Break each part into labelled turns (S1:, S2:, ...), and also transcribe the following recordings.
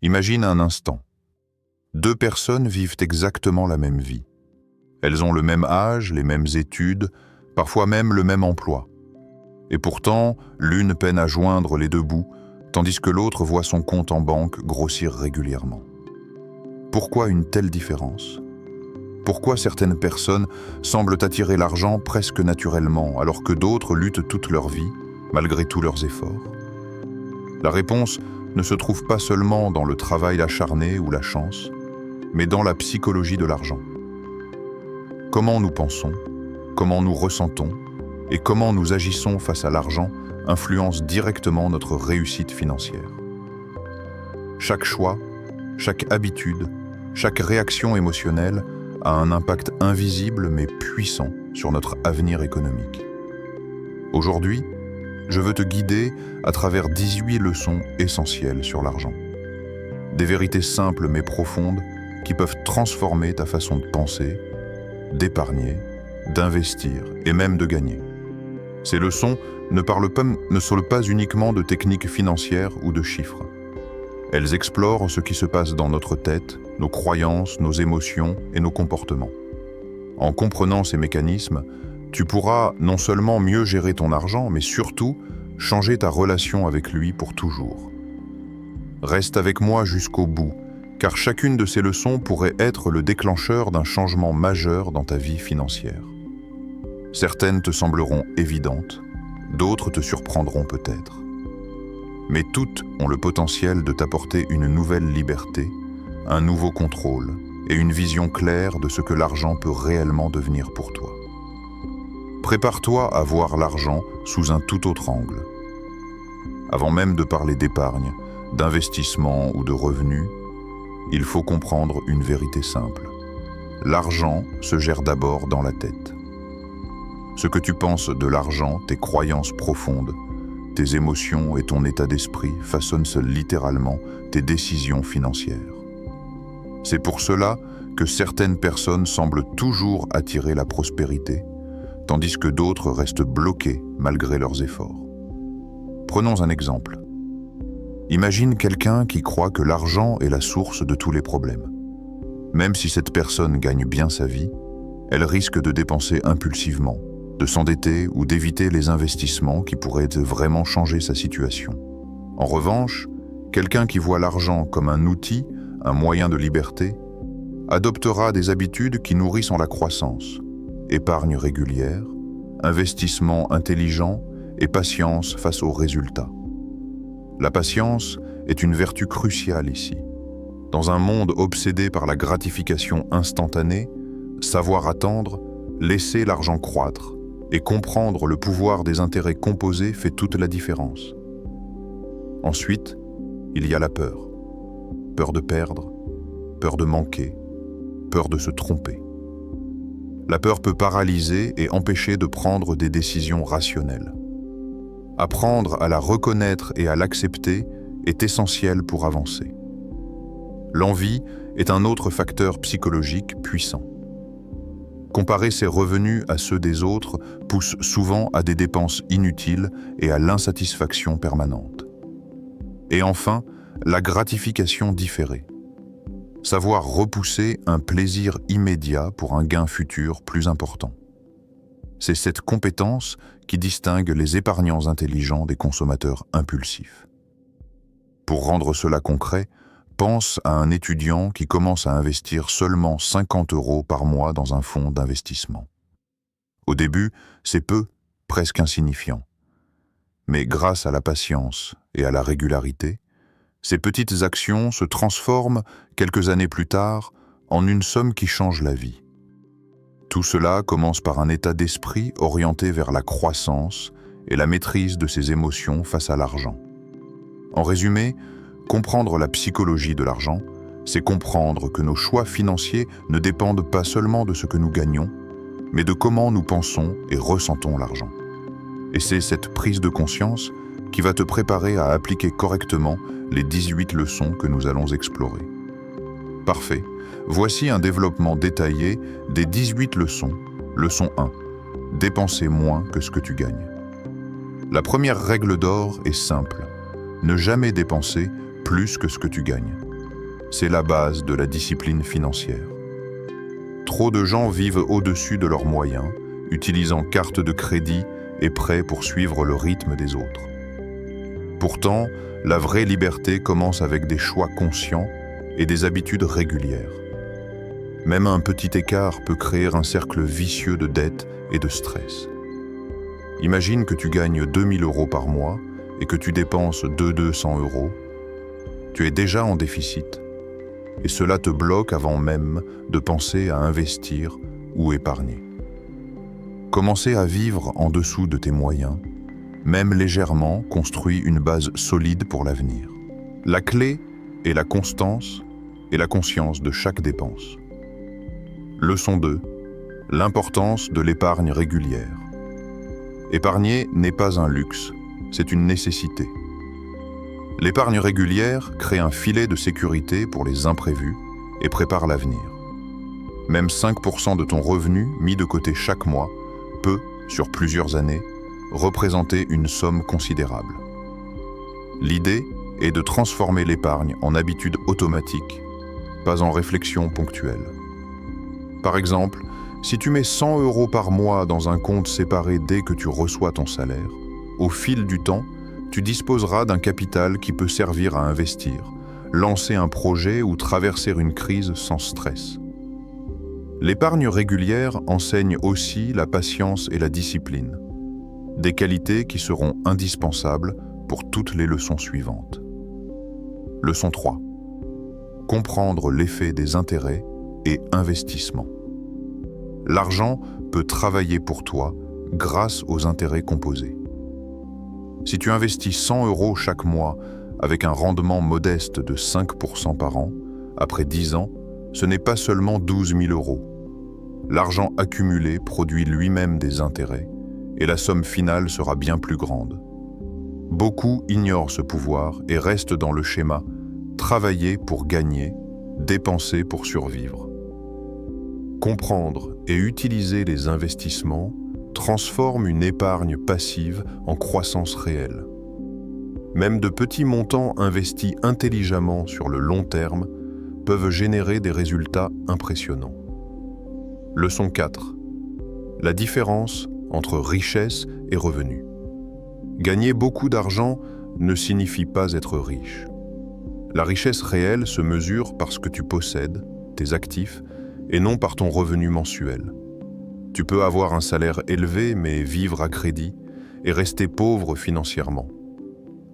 S1: Imagine un instant. Deux personnes vivent exactement la même vie. Elles ont le même âge, les mêmes études, parfois même le même emploi. Et pourtant, l'une peine à joindre les deux bouts, tandis que l'autre voit son compte en banque grossir régulièrement. Pourquoi une telle différence ? Pourquoi certaines personnes semblent attirer l'argent presque naturellement, alors que d'autres luttent toute leur vie, malgré tous leurs efforts ? La réponse ne se trouve pas seulement dans le travail acharné ou la chance, mais dans la psychologie de l'argent. Comment nous pensons, comment nous ressentons et comment nous agissons face à l'argent influence directement notre réussite financière. Chaque choix, chaque habitude, chaque réaction émotionnelle a un impact invisible mais puissant sur notre avenir économique. Aujourd'hui, je veux te guider à travers 18 leçons essentielles sur l'argent. Des vérités simples mais profondes qui peuvent transformer ta façon de penser, d'épargner, d'investir et même de gagner. Ces leçons ne sont pas uniquement de techniques financières ou de chiffres. Elles explorent ce qui se passe dans notre tête, nos croyances, nos émotions et nos comportements. En comprenant ces mécanismes, tu pourras non seulement mieux gérer ton argent, mais surtout changer ta relation avec lui pour toujours. Reste avec moi jusqu'au bout, car chacune de ces leçons pourrait être le déclencheur d'un changement majeur dans ta vie financière. Certaines te sembleront évidentes, d'autres te surprendront peut-être. Mais toutes ont le potentiel de t'apporter une nouvelle liberté, un nouveau contrôle et une vision claire de ce que l'argent peut réellement devenir pour toi. Prépare-toi à voir l'argent sous un tout autre angle. Avant même de parler d'épargne, d'investissement ou de revenus, il faut comprendre une vérité simple. L'argent se gère d'abord dans la tête. Ce que tu penses de l'argent, tes croyances profondes, tes émotions et ton état d'esprit façonnent littéralement tes décisions financières. C'est pour cela que certaines personnes semblent toujours attirer la prospérité, tandis que d'autres restent bloquées malgré leurs efforts. Prenons un exemple. Imagine quelqu'un qui croit que l'argent est la source de tous les problèmes. Même si cette personne gagne bien sa vie, elle risque de dépenser impulsivement, de s'endetter ou d'éviter les investissements qui pourraient vraiment changer sa situation. En revanche, quelqu'un qui voit l'argent comme un outil, un moyen de liberté, adoptera des habitudes qui nourrissent en la croissance, épargne régulière, investissement intelligent et patience face aux résultats. La patience est une vertu cruciale ici. Dans un monde obsédé par la gratification instantanée, savoir attendre, laisser l'argent croître et comprendre le pouvoir des intérêts composés fait toute la différence. Ensuite, il y a la peur. Peur de perdre, peur de manquer, peur de se tromper. La peur peut paralyser et empêcher de prendre des décisions rationnelles. Apprendre à la reconnaître et à l'accepter est essentiel pour avancer. L'envie est un autre facteur psychologique puissant. Comparer ses revenus à ceux des autres pousse souvent à des dépenses inutiles et à l'insatisfaction permanente. Et enfin, la gratification différée. Savoir repousser un plaisir immédiat pour un gain futur plus important. C'est cette compétence qui distingue les épargnants intelligents des consommateurs impulsifs. Pour rendre cela concret, pense à un étudiant qui commence à investir seulement 50 € par mois dans un fonds d'investissement. Au début, c'est peu, presque insignifiant. Mais grâce à la patience et à la régularité, ces petites actions se transforment, quelques années plus tard, en une somme qui change la vie. Tout cela commence par un état d'esprit orienté vers la croissance et la maîtrise de ses émotions face à l'argent. En résumé, comprendre la psychologie de l'argent, c'est comprendre que nos choix financiers ne dépendent pas seulement de ce que nous gagnons, mais de comment nous pensons et ressentons l'argent. Et c'est cette prise de conscience qui va te préparer à appliquer correctement les 18 leçons que nous allons explorer. Parfait. Voici un développement détaillé des 18 leçons. Leçon 1. Dépenser moins que ce que tu gagnes. La première règle d'or est simple. Ne jamais dépenser plus que ce que tu gagnes. C'est la base de la discipline financière. Trop de gens vivent au-dessus de leurs moyens, utilisant carte de crédit et prêts pour suivre le rythme des autres. Pourtant, la vraie liberté commence avec des choix conscients et des habitudes régulières. Même un petit écart peut créer un cercle vicieux de dettes et de stress. Imagine que tu gagnes 2 000 € par mois et que tu dépenses 200 €. Tu es déjà en déficit et cela te bloque avant même de penser à investir ou épargner. Commencer à vivre en dessous de tes moyens, même légèrement, construit une base solide pour l'avenir. La clé est la constance et la conscience de chaque dépense. Leçon 2. L'importance de l'épargne régulière. Épargner n'est pas un luxe, c'est une nécessité. L'épargne régulière crée un filet de sécurité pour les imprévus et prépare l'avenir. Même 5% de ton revenu mis de côté chaque mois peut, sur plusieurs années, représenter une somme considérable. L'idée est de transformer l'épargne en habitude automatique, pas en réflexion ponctuelle. Par exemple, si tu mets 100 € par mois dans un compte séparé dès que tu reçois ton salaire, au fil du temps, tu disposeras d'un capital qui peut servir à investir, lancer un projet ou traverser une crise sans stress. L'épargne régulière enseigne aussi la patience et la discipline, des qualités qui seront indispensables pour toutes les leçons suivantes. Leçon 3. Comprendre l'effet des intérêts et investissements. L'argent peut travailler pour toi grâce aux intérêts composés. Si tu investis 100 € chaque mois avec un rendement modeste de 5% par an, après 10 ans, ce n'est pas seulement 12 000 €. L'argent accumulé produit lui-même des intérêts et la somme finale sera bien plus grande. Beaucoup ignorent ce pouvoir et restent dans le schéma « travailler pour gagner, dépenser pour survivre ». Comprendre et utiliser les investissements transforme une épargne passive en croissance réelle. Même de petits montants investis intelligemment sur le long terme peuvent générer des résultats impressionnants. Leçon 4. La différence entre richesse et revenu. Gagner beaucoup d'argent ne signifie pas être riche. La richesse réelle se mesure par ce que tu possèdes, tes actifs, et non par ton revenu mensuel. Tu peux avoir un salaire élevé mais vivre à crédit et rester pauvre financièrement.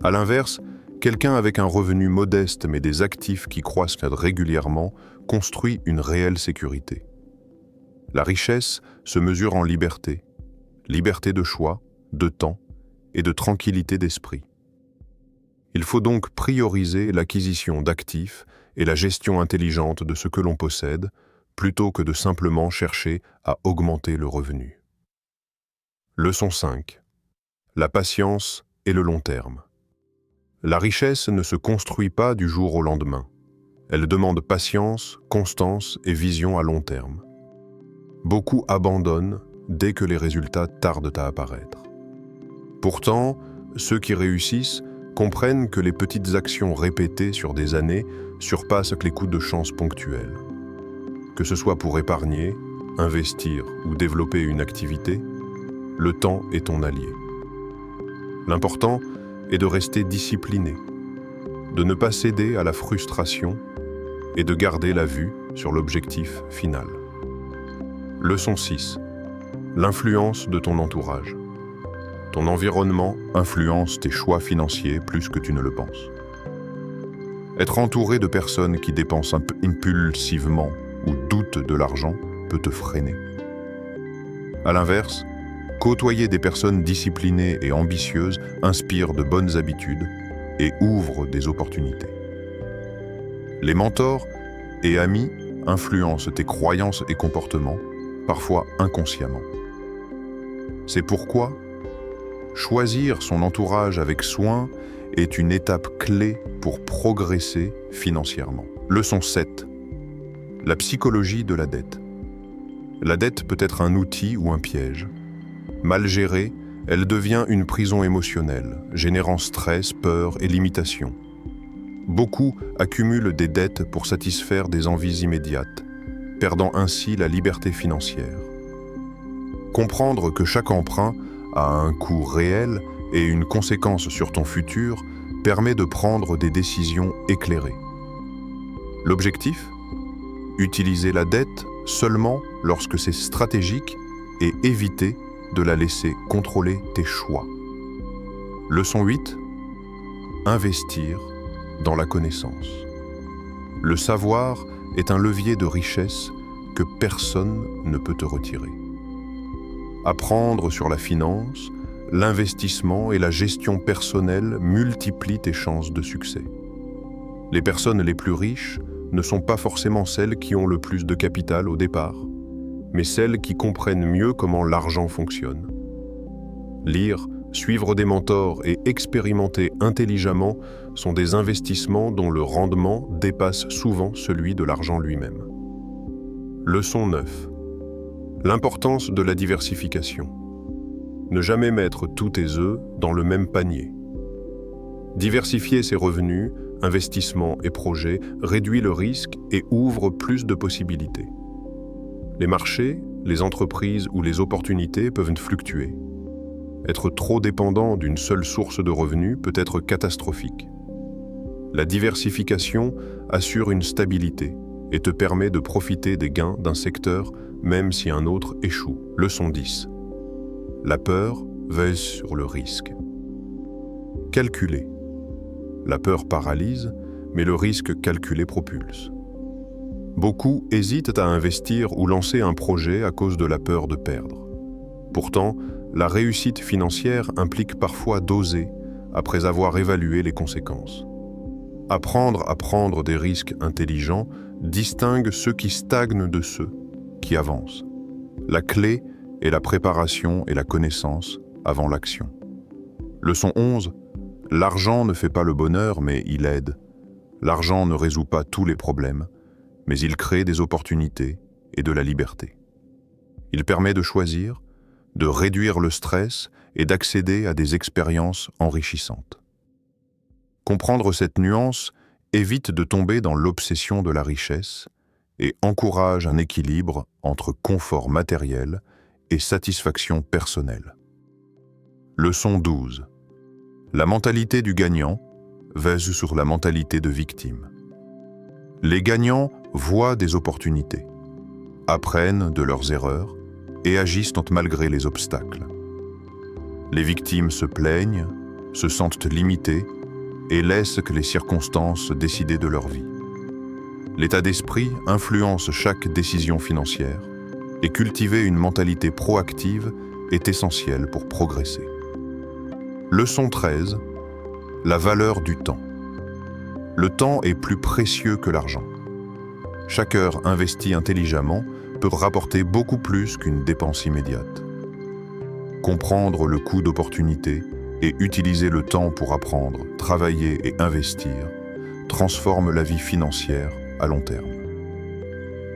S1: À l'inverse, quelqu'un avec un revenu modeste mais des actifs qui croissent régulièrement construit une réelle sécurité. La richesse se mesure en liberté de choix, de temps et de tranquillité d'esprit. Il faut donc prioriser l'acquisition d'actifs et la gestion intelligente de ce que l'on possède, plutôt que de simplement chercher à augmenter le revenu. Leçon 5. La patience et le long terme. La richesse ne se construit pas du jour au lendemain. Elle demande patience, constance et vision à long terme. Beaucoup abandonnent dès que les résultats tardent à apparaître. Pourtant, ceux qui réussissent comprennent que les petites actions répétées sur des années surpassent les coups de chance ponctuels. Que ce soit pour épargner, investir ou développer une activité, le temps est ton allié. L'important est de rester discipliné, de ne pas céder à la frustration et de garder la vue sur l'objectif final. Leçon 6. L'influence de ton entourage. Ton environnement influence tes choix financiers plus que tu ne le penses. Être entouré de personnes qui dépensent impulsivement ou doutent de l'argent peut te freiner. À l'inverse, côtoyer des personnes disciplinées et ambitieuses inspire de bonnes habitudes et ouvre des opportunités. Les mentors et amis influencent tes croyances et comportements, parfois inconsciemment. C'est pourquoi choisir son entourage avec soin est une étape clé pour progresser financièrement. Leçon 7. La psychologie de la dette. La dette peut être un outil ou un piège. Mal gérée, elle devient une prison émotionnelle, générant stress, peur et limitation.
S2: Beaucoup accumulent des dettes pour satisfaire des envies immédiates, perdant ainsi la liberté financière. Comprendre que chaque emprunt a un coût réel et une conséquence sur ton futur permet de prendre des décisions éclairées. L'objectif ? Utiliser la dette seulement lorsque c'est stratégique et éviter de la laisser contrôler tes choix. Leçon 8. Investir dans la connaissance. Le savoir est un levier de richesse que personne ne peut te retirer. Apprendre sur la finance, l'investissement et la gestion personnelle multiplient tes chances de succès. Les personnes les plus riches ne sont pas forcément celles qui ont le plus de capital au départ, mais celles qui comprennent mieux comment l'argent fonctionne. Lire, suivre des mentors et expérimenter intelligemment sont des investissements dont le rendement dépasse souvent celui de l'argent lui-même. Leçon 9. L'importance de la diversification. Ne jamais mettre tous tes œufs dans le même panier. Diversifier ses revenus, investissements et projets réduit le risque et ouvre plus de possibilités. Les marchés, les entreprises ou les opportunités peuvent fluctuer. Être trop dépendant d'une seule source de revenus peut être catastrophique. La diversification assure une stabilité et te permet de profiter des gains d'un secteur même si un autre échoue. Leçon 10. La peur veille sur le risque. Calculer. La peur paralyse, mais le risque calculé propulse. Beaucoup hésitent à investir ou lancer un projet à cause de la peur de perdre. Pourtant, la réussite financière implique parfois d'oser après avoir évalué les conséquences. Apprendre à prendre des risques intelligents distingue ceux qui stagnent de ceux qui avancent. La clé est la préparation et la connaissance avant l'action. Leçon 11. L'argent ne fait pas le bonheur, mais il aide. L'argent ne résout pas tous les problèmes, mais il crée des opportunités et de la liberté. Il permet de choisir, de réduire le stress et d'accéder à des expériences enrichissantes. Comprendre cette nuance évite de tomber dans l'obsession de la richesse et encourage un équilibre entre confort matériel et satisfaction personnelle. Leçon 12. La mentalité du gagnant versus sur la mentalité de victime. Les gagnants voient des opportunités, apprennent de leurs erreurs et agissent malgré les obstacles. Les victimes se plaignent, se sentent limitées et laissent que les circonstances décider de leur vie. L'état d'esprit influence chaque décision financière et cultiver une mentalité proactive est essentiel pour progresser. Leçon 13. La valeur du temps. Le temps est plus précieux que l'argent. Chaque heure investie intelligemment peut rapporter beaucoup plus qu'une dépense immédiate. Comprendre le coût d'opportunité et utiliser le temps pour apprendre, travailler et investir transforme la vie financière à long terme.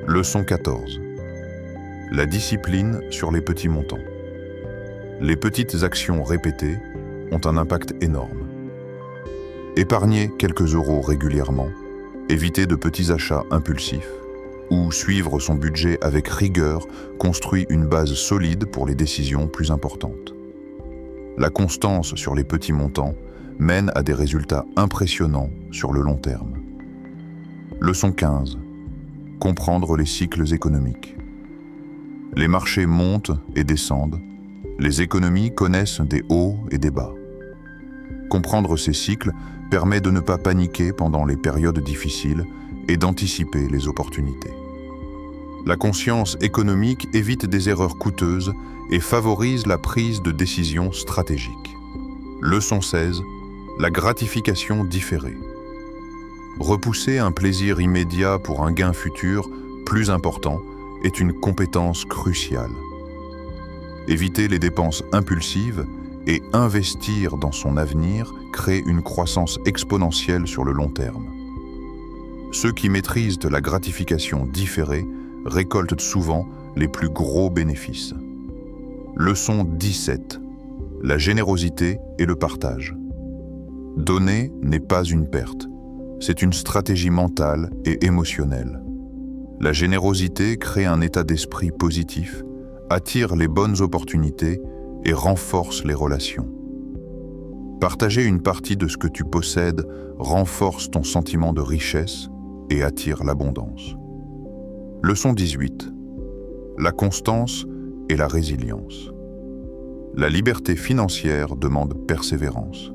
S2: Leçon 14. La discipline sur les petits montants. Les petites actions répétées ont un impact énorme. Épargner quelques euros régulièrement, éviter de petits achats impulsifs ou suivre son budget avec rigueur construit une base solide pour les décisions plus importantes. La constance sur les petits montants mène à des résultats impressionnants sur le long terme. Leçon 15. Comprendre les cycles économiques. Les marchés montent et descendent, les économies connaissent des hauts et des bas. Comprendre ces cycles permet de ne pas paniquer pendant les périodes difficiles et d'anticiper les opportunités. La conscience économique évite des erreurs coûteuses et favorise la prise de décisions stratégiques. Leçon 16. La gratification différée. Repousser un plaisir immédiat pour un gain futur plus important est une compétence cruciale. Éviter les dépenses impulsives et investir dans son avenir crée une croissance exponentielle sur le long terme. Ceux qui maîtrisent la gratification différée récoltent souvent les plus gros bénéfices. Leçon 17. La générosité et le partage. Donner n'est pas une perte,
S1: C'est une stratégie mentale et émotionnelle. La générosité crée un état d'esprit positif, attire les bonnes opportunités et renforce les relations. Partager une partie de ce que tu possèdes renforce ton sentiment de richesse et attire l'abondance. Leçon 18. La constance et la résilience. La liberté financière demande persévérance.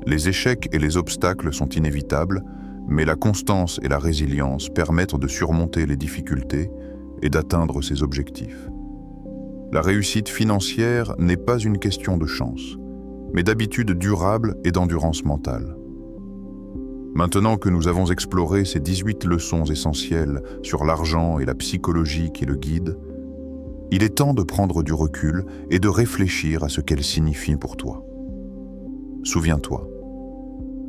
S1: Les échecs et les obstacles sont inévitables, mais la constance et la résilience permettent de surmonter les difficultés et d'atteindre ses objectifs. La réussite financière n'est pas une question de chance, mais d'habitude durable et d'endurance mentale. Maintenant que nous avons exploré ces 18 leçons essentielles sur l'argent et la psychologie qui le guident, il est temps de prendre du recul et de réfléchir à ce qu'elles signifient pour toi. Souviens-toi,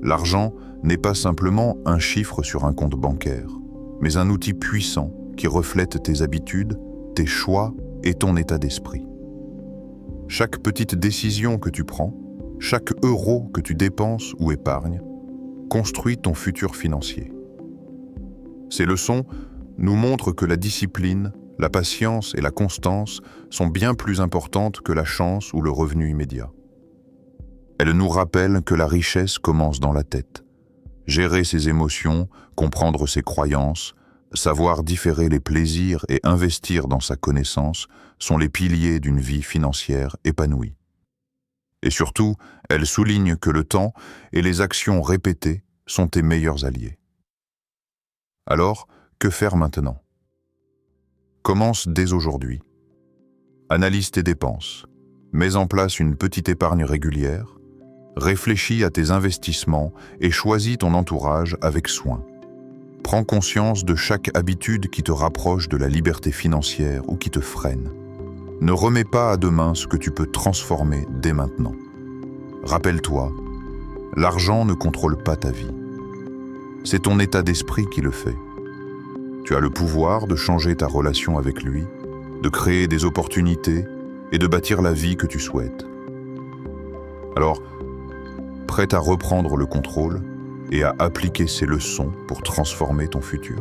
S1: l'argent n'est pas simplement un chiffre sur un compte bancaire, mais un outil puissant qui reflète tes habitudes, tes choix et ton état d'esprit. Chaque petite décision que tu prends, chaque euro que tu dépenses ou épargnes, construit ton futur financier. Ces leçons nous montrent que la discipline, la patience et la constance sont bien plus importantes que la chance ou le revenu immédiat. Elles nous rappellent que la richesse commence dans la tête. Gérer ses émotions, comprendre ses croyances, savoir différer les plaisirs et investir dans sa connaissance sont les piliers d'une vie financière épanouie. Et surtout, elles soulignent que le temps et les actions répétées sont tes meilleurs alliés. Alors, que faire maintenant ? Commence dès aujourd'hui. Analyse tes dépenses. Mets en place une petite épargne régulière. Réfléchis à tes investissements et choisis ton entourage avec soin. Prends conscience de chaque habitude qui te rapproche de la liberté financière ou qui te freine. Ne remets pas à demain ce que tu peux transformer dès maintenant. Rappelle-toi, l'argent ne contrôle pas ta vie. C'est ton état d'esprit qui le fait. Tu as le pouvoir de changer ta relation avec lui, de créer des opportunités et de bâtir la vie que tu souhaites. Alors, prête à reprendre le contrôle et à appliquer ces leçons pour transformer ton futur ?